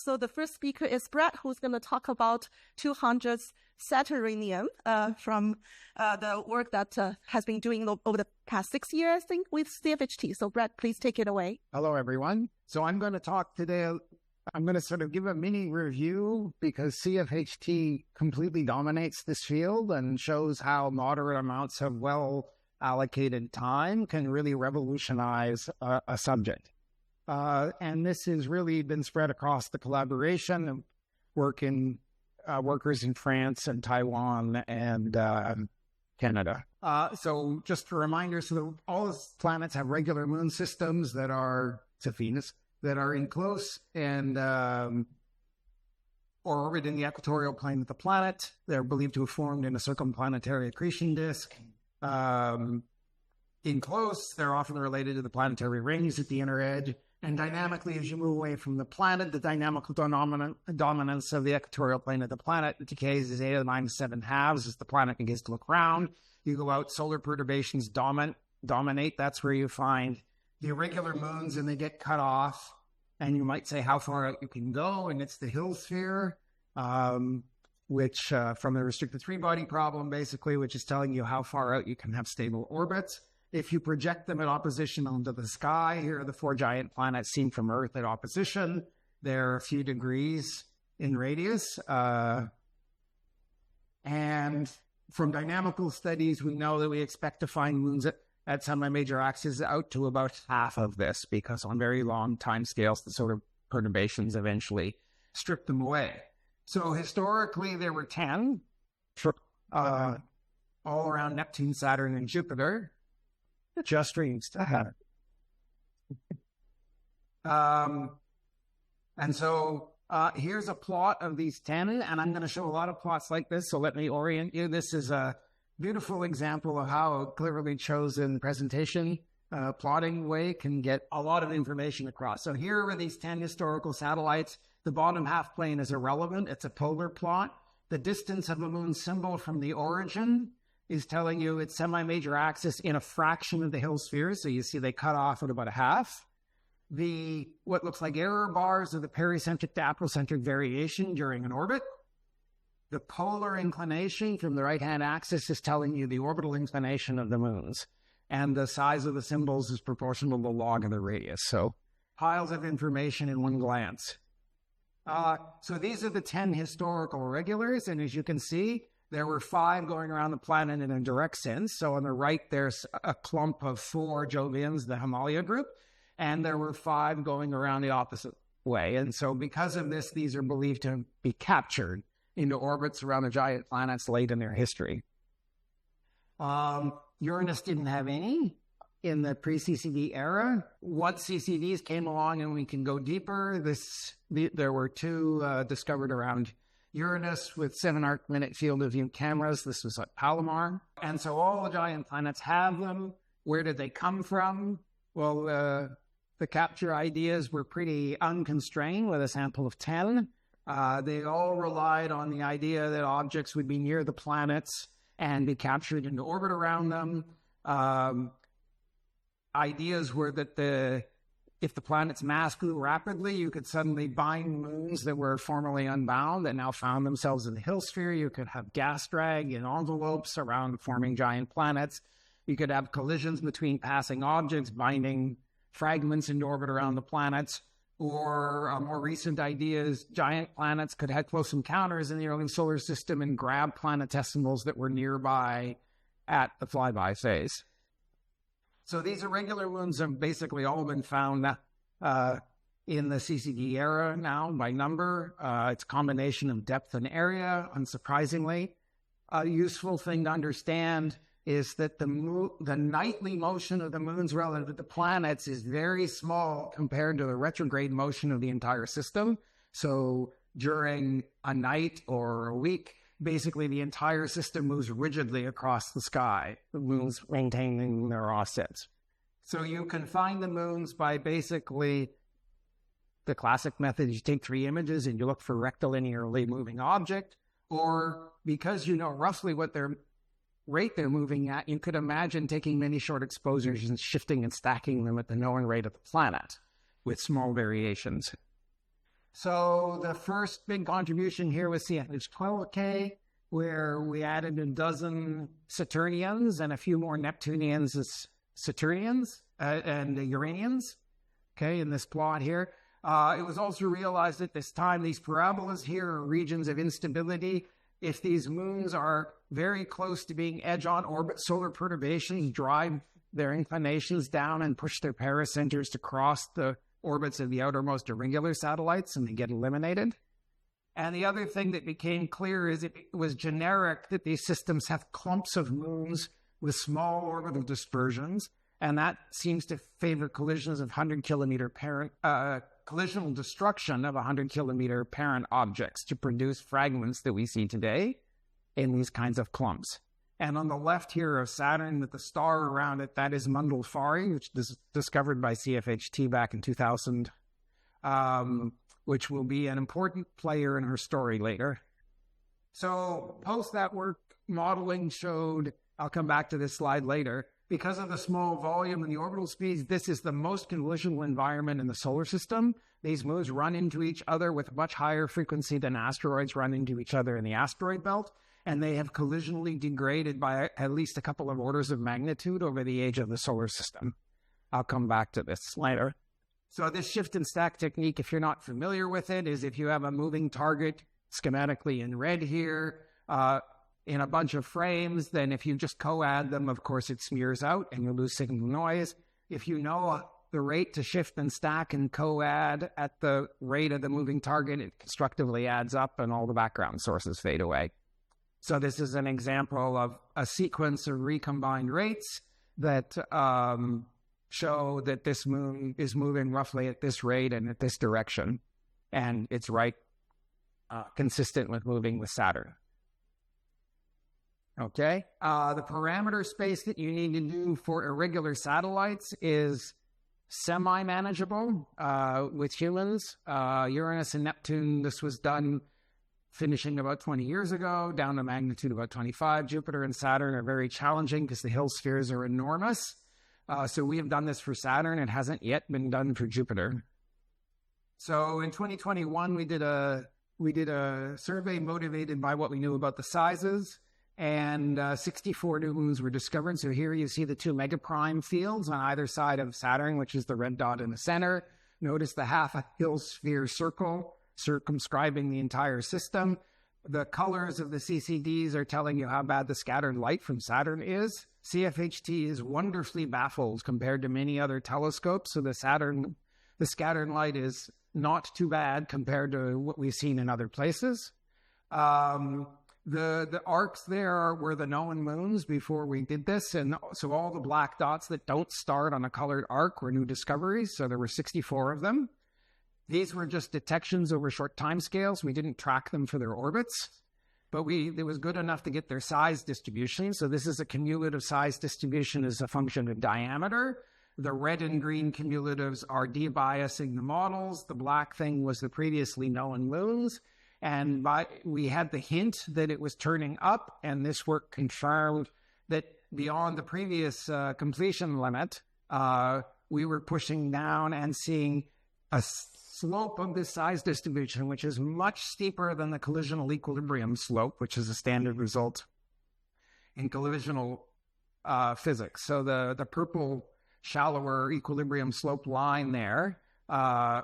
So the first speaker is Brett, who's going to talk about 200 Saturnian from the work that has been doing over the past 6 years, I think, with CFHT. So Brett, please take it away. Hello, everyone. So I'm going to talk today. I'm going to sort of give a mini review because CFHT completely dominates this field and shows how moderate amounts of well-allocated time can really revolutionize a subject. And this has really been spread across the collaboration of workers in France and Taiwan and Canada. So just a reminder, so all planets have regular moon systems that are, to Venus, that are in close and or orbit in the equatorial plane of the planet. They're believed to have formed in a circumplanetary accretion disk. In close, they're often related to the planetary rings at the inner edge. And dynamically, as you move away from the planet, the dynamical dominance of the equatorial plane of the planet decays as 8 to the minus 7 halves as the planet begins to look round. You go out, solar perturbations dominate. That's where you find the irregular moons, and they get cut off. And you might say how far out you can go, and it's the Hill sphere, which from the restricted three-body problem, basically, which is telling you how far out you can have stable orbits. If you project them in opposition onto the sky, here are the 4 giant planets seen from Earth at opposition. They're a few degrees in radius. And from dynamical studies, we know that we expect to find moons at semi-major axes out to about half of this, because on very long time scales, the solar perturbations eventually strip them away. So historically, there were 10 all around Neptune, Saturn, and Jupiter. Just dreams to have. And so here's a plot of these 10, and I'm going to show a lot of plots like this, so let me orient you. This is a beautiful example of how a cleverly chosen presentation plotting way can get a lot of information across. So here are these 10 historical satellites. The bottom half plane is irrelevant. It's a polar plot. The distance of a moon symbol from the origin is telling you its semi-major axis in a fraction of the Hill sphere. So you see they cut off at about a half. What looks like error bars are the pericentric to apocentric variation during an orbit. The polar inclination from the right-hand axis is telling you the orbital inclination of the moons. And the size of the symbols is proportional to the log of the radius. So piles of information in one glance. So these are the 10 historical regulars. And as you can see, there were 5 going around the planet in a direct sense. So on the right, there's a clump of 4 Jovians, the Himalaya group, and there were 5 going around the opposite way. And so because of this, these are believed to be captured into orbits around the giant planets late in their history. Uranus didn't have any in the pre-CCD era. Once CCDs came along and we can go deeper, there were 2 discovered around Uranus with 7 arc-minute field of view cameras. This was at Palomar. And so all the giant planets have them. Where did they come from? Well, the capture ideas were pretty unconstrained with a sample of 10. They all relied on the idea that objects would be near the planets and be captured into orbit around them. Ideas were that if the planet's mass grew rapidly, you could suddenly bind moons that were formerly unbound that now found themselves in the Hill sphere. You could have gas drag in envelopes around forming giant planets. You could have collisions between passing objects, binding fragments into orbit around the planets. Or more recent ideas, giant planets could have close encounters in the early solar system and grab planetesimals that were nearby at the flyby phase. So these irregular moons have basically all been found in the CCD era now by number. It's a combination of depth and area, unsurprisingly. A useful thing to understand is that the nightly motion of the moons relative to the planets is very small compared to the retrograde motion of the entire system. So during a night or a week, basically the entire system moves rigidly across the sky, the moons maintaining their offsets. So you can find the moons by basically the classic method. You take 3 images and you look for rectilinearly moving object, or because you know roughly what their rate they're moving at, you could imagine taking many short exposures and shifting and stacking them at the known rate of the planet with small variations. So the first big contribution here was CFHT, where we added a dozen Saturnians and a few more Neptunians as Saturnians and Uranians, okay, in this plot here. It was also realized at this time these parabolas here are regions of instability. If these moons are very close to being edge-on orbit, solar perturbations drive their inclinations down and push their paracenters to cross the orbits of the outermost irregular satellites, and they get eliminated. And the other thing that became clear is it was generic that these systems have clumps of moons with small orbital dispersions, and that seems to favor collisions of 100-kilometer parent, collisional destruction of 100-kilometer parent objects to produce fragments that we see today in these kinds of clumps. And on the left here of Saturn with the star around it, that is Mundulfari, which was discovered by CFHT back in 2000, which will be an important player in her story later. So post that work, modeling showed, I'll come back to this slide later, because of the small volume and the orbital speeds, this is the most collisional environment in the solar system. These moons run into each other with much higher frequency than asteroids run into each other in the asteroid belt, and they have collisionally degraded by at least a couple of orders of magnitude over the age of the solar system. I'll come back to this later. So this shift and stack technique, if you're not familiar with it, is if you have a moving target schematically in red here, in a bunch of frames, then if you just co-add them, of course, it smears out and you lose signal noise. If you know the rate to shift and stack and co-add at the rate of the moving target, it constructively adds up and all the background sources fade away. So this is an example of a sequence of recombined rates that show that this moon is moving roughly at this rate and at this direction. And it's right consistent with moving with Saturn. Okay. The parameter space that you need to do for irregular satellites is semi-manageable with humans. Uranus and Neptune, this was done finishing about 20 years ago, down to magnitude about 25. Jupiter and Saturn are very challenging because the Hill spheres are enormous. So we have done this for Saturn. It hasn't yet been done for Jupiter. So in 2021, we did a survey motivated by what we knew about the sizes, and 64 new moons were discovered. So here you see the two megaprime fields on either side of Saturn, which is the red dot in the center. Notice the half a Hill sphere circle circumscribing the entire system. The colors of the CCDs are telling you how bad the scattered light from Saturn is. CFHT is wonderfully baffled compared to many other telescopes. So the scattered light is not too bad compared to what we've seen in other places. The arcs there were the known moons before we did this. And so all the black dots that don't start on a colored arc were new discoveries. So there were 64 of them. These were just detections over short time scales. We didn't track them for their orbits, but it was good enough to get their size distribution. So this is a cumulative size distribution as a function of diameter. The red and green cumulatives are debiasing the models. The black thing was the previously known moons. And we had the hint that it was turning up, and this work confirmed that beyond the previous completion limit, we were pushing down and seeing a slope of this size distribution, which is much steeper than the collisional equilibrium slope, which is a standard result in collisional physics. So the purple shallower equilibrium slope line there,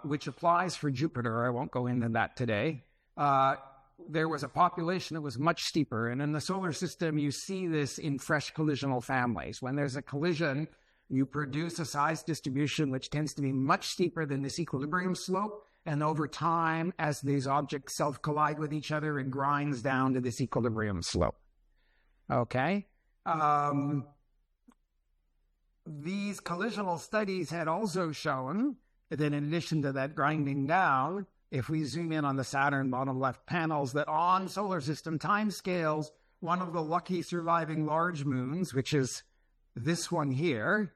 which applies for Jupiter, I won't go into that today, there was a population that was much steeper. And in the solar system, you see this in fresh collisional families. When there's a collision, you produce a size distribution which tends to be much steeper than this equilibrium slope. And over time, as these objects self-collide with each other, it grinds down to this equilibrium slope. Okay? These collisional studies had also shown that in addition to that grinding down, if we zoom in on the Saturn bottom left panels, that on solar system timescales, one of the lucky surviving large moons, which is this one here,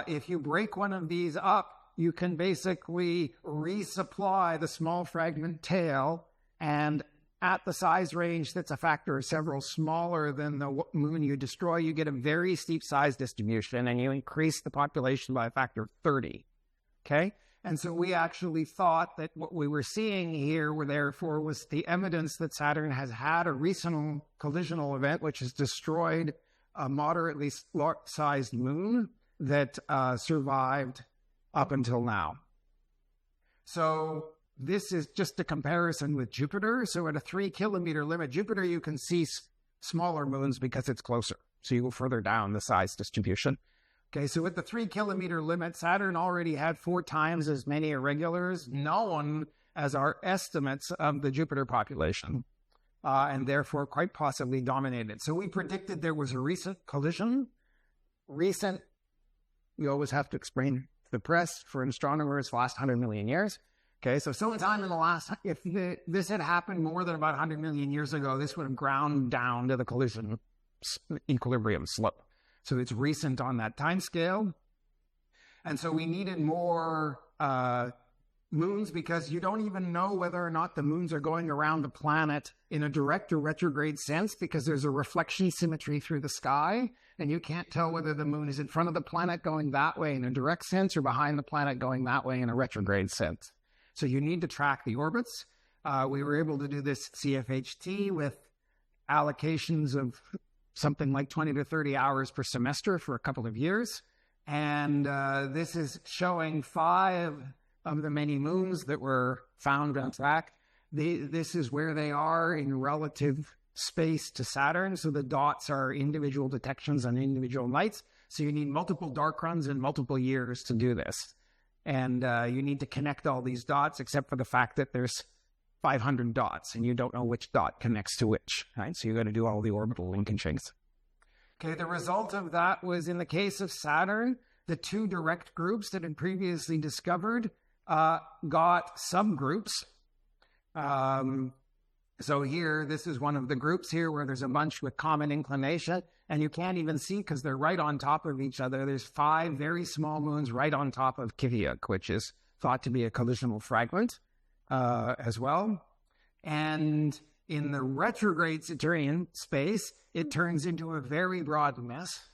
if you break one of these up, you can basically resupply the small fragment tail, and at the size range that's a factor of several smaller than the moon you destroy, you get a very steep size distribution, and you increase the population by a factor of 30. Okay? And so we actually thought that what we were seeing here therefore was the evidence that Saturn has had a recent collisional event which has destroyed a moderately sized moon that survived up until now. So this is just a comparison with Jupiter. So at a 3-kilometer limit, Jupiter, you can see smaller moons because it's closer. So you go further down the size distribution. Okay, so at the 3-kilometer limit, Saturn already had 4 times as many irregulars known as our estimates of the Jupiter population, and therefore quite possibly dominated. So we predicted there was a recent collision. Recent, we always have to explain to the press for astronomers, last 100 million years. Okay, so sometime in the last, if this had happened more than about 100 million years ago, this would have ground down to the collision equilibrium slope. So it's recent on that time scale. And so we needed more moons because you don't even know whether or not the moons are going around the planet in a direct or retrograde sense because there's a reflection symmetry through the sky. And you can't tell whether the moon is in front of the planet going that way in a direct sense or behind the planet going that way in a retrograde sense. So you need to track the orbits. We were able to do this CFHT with allocations of something like 20 to 30 hours per semester for a couple of years. And this is showing 5 of the many moons that were found on track. This is where they are in relative space to Saturn. So the dots are individual detections on individual nights. So you need multiple dark runs in multiple years to do this. And you need to connect all these dots, except for the fact that there's 500 dots, and you don't know which dot connects to which, right? So you got to do all the orbital linkagings. Okay, the result of that was, in the case of Saturn, the 2 direct groups that had previously discovered got subgroups. So here, this is one of the groups here where there's a bunch with common inclination, and you can't even see because they're right on top of each other. There's 5 very small moons right on top of Kiviak, which is thought to be a collisional fragment as well. And in the retrograde Saturnian space, it turns into a very broad mess.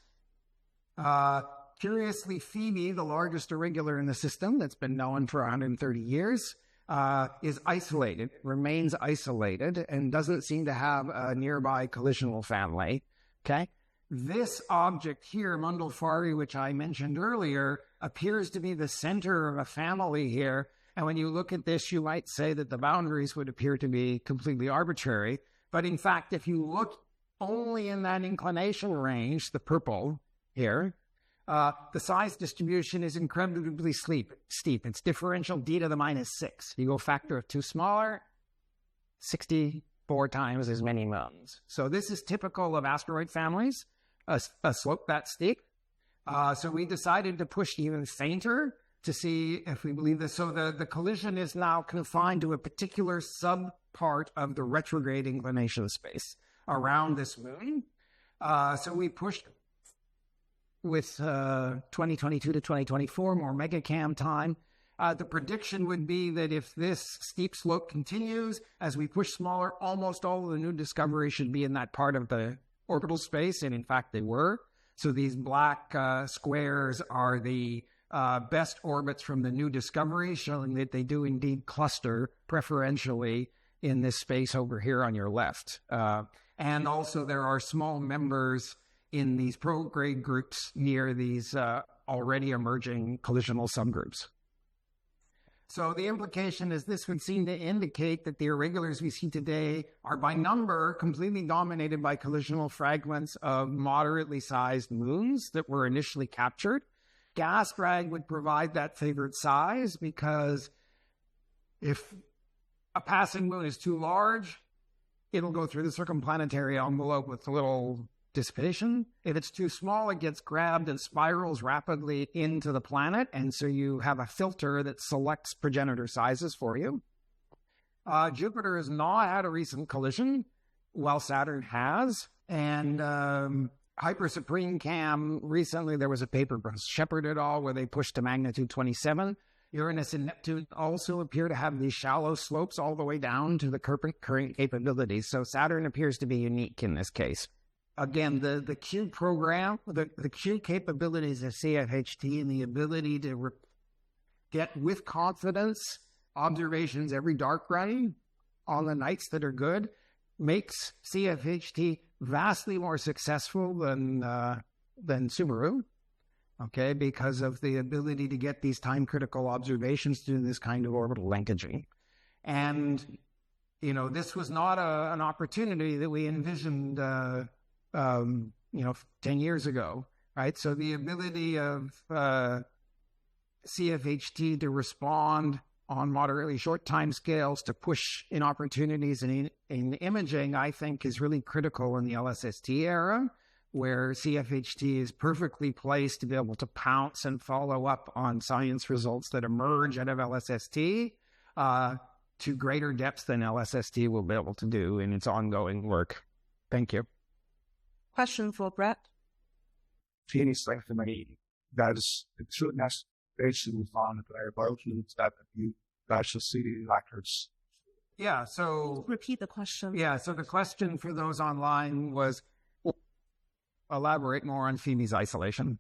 Curiously, Phoebe, the largest irregular in the system that's been known for 130 years, is isolated, remains isolated, and doesn't seem to have a nearby collisional family. Okay? This object here, Mundalfari, which I mentioned earlier, appears to be the center of a family here. And when you look at this, you might say that the boundaries would appear to be completely arbitrary. But in fact, if you look only in that inclination range, the purple here, the size distribution is incredibly steep. It's differential d to the -6. You go factor of 2 smaller, 64 times as many moons. So this is typical of asteroid families, a slope that steep. So we decided to push even fainter to see if we believe this. So the collision is now confined to a particular subpart of the retrograde inclination space around this moon. So we pushed with 2022 to 2024, more megacam time. The prediction would be that if this steep slope continues, as we push smaller, almost all of the new discoveries should be in that part of the orbital space, and in fact they were. So these black squares are the best orbits from the new discoveries, showing that they do indeed cluster preferentially in this space over here on your left. And also there are small members in these prograde groups near these already emerging collisional subgroups. So the implication is this would seem to indicate that the irregulars we see today are by number completely dominated by collisional fragments of moderately sized moons that were initially captured. Gas drag would provide that favored size because if a passing moon is too large, it'll go through the circumplanetary envelope with a little dissipation. If it's too small, it gets grabbed and spirals rapidly into the planet, and so you have a filter that selects progenitor sizes for you. Jupiter has not had a recent collision, while Saturn has, and Hypersupreme Cam, recently there was a paper from Shepard et al. Where they pushed to magnitude 27. Uranus and Neptune also appear to have these shallow slopes all the way down to the current capabilities, so Saturn appears to be unique in this case. Again, the Q program, the Q capabilities of CFHT and the ability to get with confidence observations every dark run on the nights that are good makes CFHT vastly more successful than Subaru, okay, because of the ability to get these time-critical observations through this kind of orbital linkaging. And, you know, this was not an opportunity that we envisioned, 10 years ago, right? So the ability of CFHT to respond on moderately short time scales to push in opportunities in imaging, I think, is really critical in the LSST era, where CFHT is perfectly placed to be able to pounce and follow up on science results that emerge out of LSST to greater depths than LSST will be able to do in its ongoing work. Thank you. Question for Brett. Any strengthening that is basically found there, but that you guys should see the records. Yeah, so Repeat the question. Yeah, so the question for those online was elaborate more on Phoebe's isolation.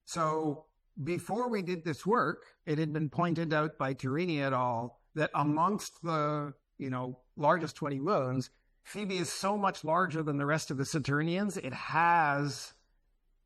So before we did this work, it had been pointed out by Turini et al. That amongst the, largest 20 moons, Phoebe is so much larger than the rest of the Saturnians, it has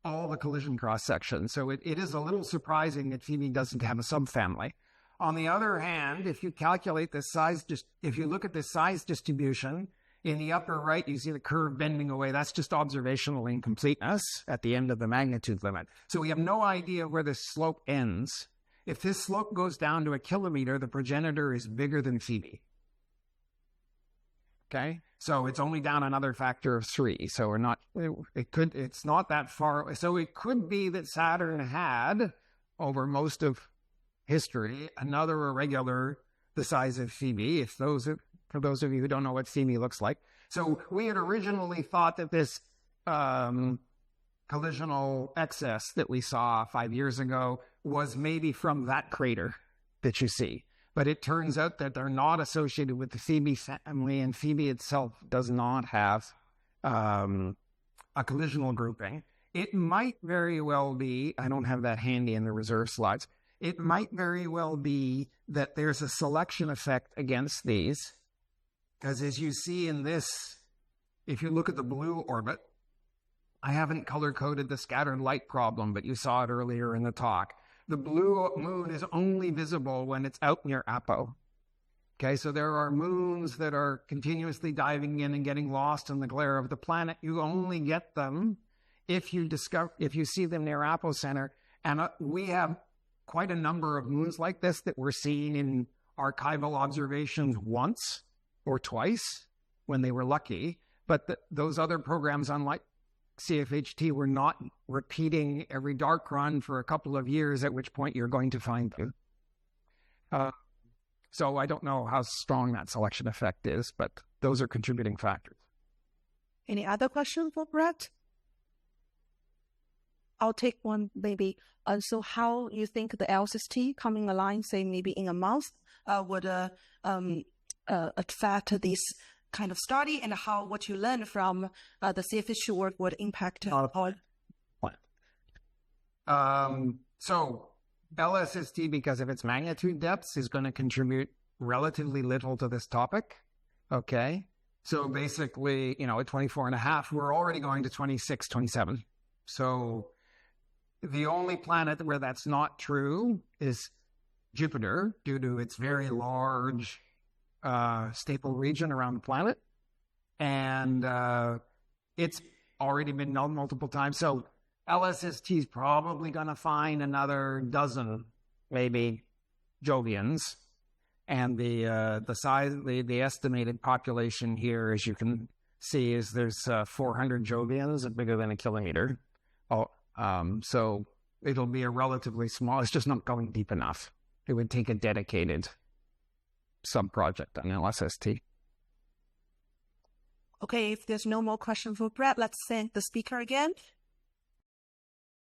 all the collision cross-sections. So it is a little surprising that Phoebe doesn't have a subfamily. On the other hand, if you calculate the size, if you look at the size distribution, in the upper right, you see the curve bending away. That's just observational incompleteness at the end of the magnitude limit. So we have no idea where the slope ends. If this slope goes down to 1 kilometer, the progenitor is bigger than Phoebe. Okay? So it's only down another factor of 3. So it's not that far. So it could be that Saturn had, over most of history, another irregular the size of Phoebe, for those of you who don't know what Phoebe looks like. So we had originally thought that this collisional excess that we saw 5 years ago was maybe from that crater that you see. But it turns out that they're not associated with the Phoebe family, and Phoebe itself does not have a collisional grouping. It might very well be, I don't have that handy in the reserve slides, it might very well be that there's a selection effect against these, because as you see in this, if you look at the blue orbit, I haven't color-coded the scattered light problem, but you saw it earlier in the talk. The blue moon is only visible when it's out near Apo. Okay, so there are moons that are continuously diving in and getting lost in the glare of the planet. You only get them if you see them near Apo Center. And we have quite a number of moons like this that we're seeing in archival observations once or twice when they were lucky. But those other programs, unlike CFHT, were not repeating every dark run for a couple of years, at which point you're going to find them. So I don't know how strong that selection effect is, but those are contributing factors. Any other questions for Brett? I'll take one maybe. So how you think the LSST coming along, say maybe in a month, would affect this kind of study, and how what you learn from the CFHT work would impact our So LSST, because of its magnitude depths, is going to contribute relatively little to this topic. Okay. So basically, at 24.5, we're already going to 26, 27. So the only planet where that's not true is Jupiter, due to its very large staple region around the planet. And it's already been known multiple times. So LSST is probably going to find another dozen, maybe, Jovians. And the size, the estimated population here, as you can see, is there's 400 Jovians, bigger than 1 kilometer. So it'll be a relatively small, it's just not going deep enough. It would take a dedicated sub-project on LSST. Okay, if there's no more question for Brett, let's thank the speaker again.